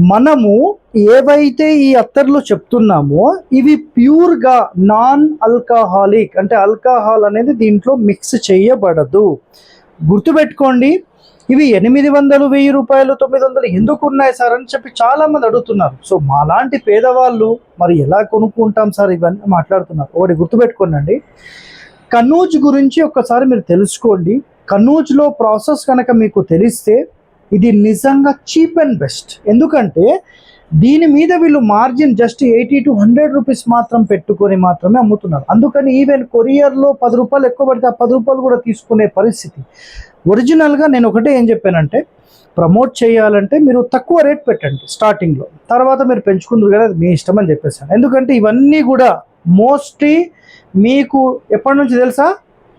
మనము ఏవైతే ఈ అత్తర్లు చెప్తున్నామో ఇవి ప్యూర్గా నాన్ ఆల్కహాలిక్, అంటే ఆల్కహాల్ అనేది దీంట్లో మిక్స్ చేయబడదు. గుర్తుపెట్టుకోండి, ఇవి 800, 1000 రూపాయలు, 900 ఎందుకు ఉన్నాయి సార్ అని చెప్పి చాలామంది అడుగుతున్నారు. సో మాలాంటి పేదవాళ్ళు మరి ఎలా కొనుక్కుంటాం సార్ ఇవన్నీ మాట్లాడుతున్నారు. ఒకటి గుర్తుపెట్టుకోండి, కనూజ్ గురించి ఒక్కసారి మీరు తెలుసుకోండి. కనూజ్లో ప్రాసెస్ కనుక మీకు తెలిస్తే ఇది నిజంగా చీప్ అండ్ బెస్ట్. ఎందుకంటే దీని మీద వీళ్ళు మార్జిన్ జస్ట్ 80 to 100 రూపీస్ మాత్రం పెట్టుకొని మాత్రమే అమ్ముతున్నారు. అందుకని ఈవెన్ కొరియర్లో 10 రూపాయలు ఎక్కువ పడితే ఆ 10 రూపాయలు కూడా తీసుకునే పరిస్థితి. ఒరిజినల్గా నేను ఒకటే ఏం చెప్పానంటే, ప్రమోట్ చేయాలంటే మీరు తక్కువ రేట్ పెట్టండి స్టార్టింగ్లో, తర్వాత మీరు పెంచుకుందరు కదా, అది మీ ఇష్టం అని చెప్పేసాను. ఎందుకంటే ఇవన్నీ కూడా మోస్ట్లీ మీకు ఎప్పటి నుంచి తెలుసా,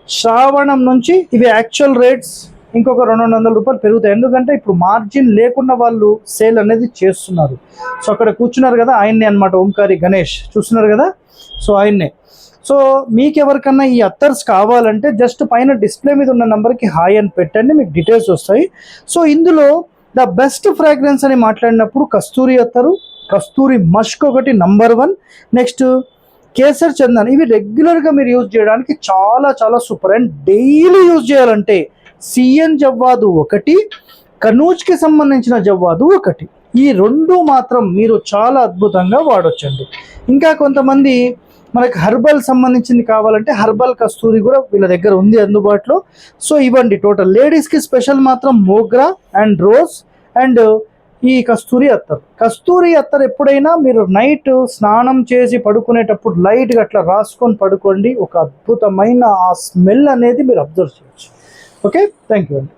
శ్రావణం నుంచి ఇవి యాక్చువల్ రేట్స్ ఇంకొక 200 రూపాయలు పెరుగుతాయి. ఎందుకంటే ఇప్పుడు మార్జిన్ లేకుండా వాళ్ళు సేల్ అనేది చేస్తున్నారు. సో అక్కడ కూర్చున్నారు కదా, ఆయన్నే అనమాట, ఓంకారి గణేష్ చూస్తున్నారు కదా, సో ఆయన్నే. సో మీకు ఎవరికన్నా ఈ అత్తర్స్ కావాలంటే జస్ట్ పైన డిస్ప్లే మీద ఉన్న నెంబర్కి హాయ్ అని పెట్టండి, మీకు డీటెయిల్స్ వస్తాయి. సో ఇందులో ద బెస్ట్ ఫ్రాగ్రెన్స్ అని మాట్లాడినప్పుడు కస్తూరి అత్తరు, కస్తూరి మస్క్ ఒకటి నంబర్ 1, నెక్స్ట్ కేసర్ చందన్. ఇవి రెగ్యులర్గా మీరు యూజ్ చేయడానికి చాలా చాలా సూపర్. అండ్ డైలీ యూజ్ చేయాలంటే సిఎన్ జవ్వాదు ఒకటి, కనూజ్కి సంబంధించిన జవ్వాదు ఒకటి, ఈ 2 మాత్రం మీరు చాలా అద్భుతంగా వాడొచ్చండి. ఇంకా కొంతమంది మనకి హర్బల్ సంబంధించింది కావాలంటే హర్బల్ కస్తూరి కూడా వీళ్ళ దగ్గర ఉంది అందుబాటులో. సో ఇవ్వండి, టోటల్ లేడీస్కి స్పెషల్ మాత్రం మోగ్రా అండ్ రోజ్ అండ్ ఈ కస్తూరి అత్తర్. కస్తూరి అత్తర్ ఎప్పుడైనా మీరు నైట్ స్నానం చేసి పడుకునేటప్పుడు లైట్గా అట్లా రాసుకొని పడుకోండి, ఒక అద్భుతమైన ఆ స్మెల్ అనేది మీరు అబ్జర్వ్ చేయొచ్చు. ఓకే, థ్యాంక్ యూ అండి.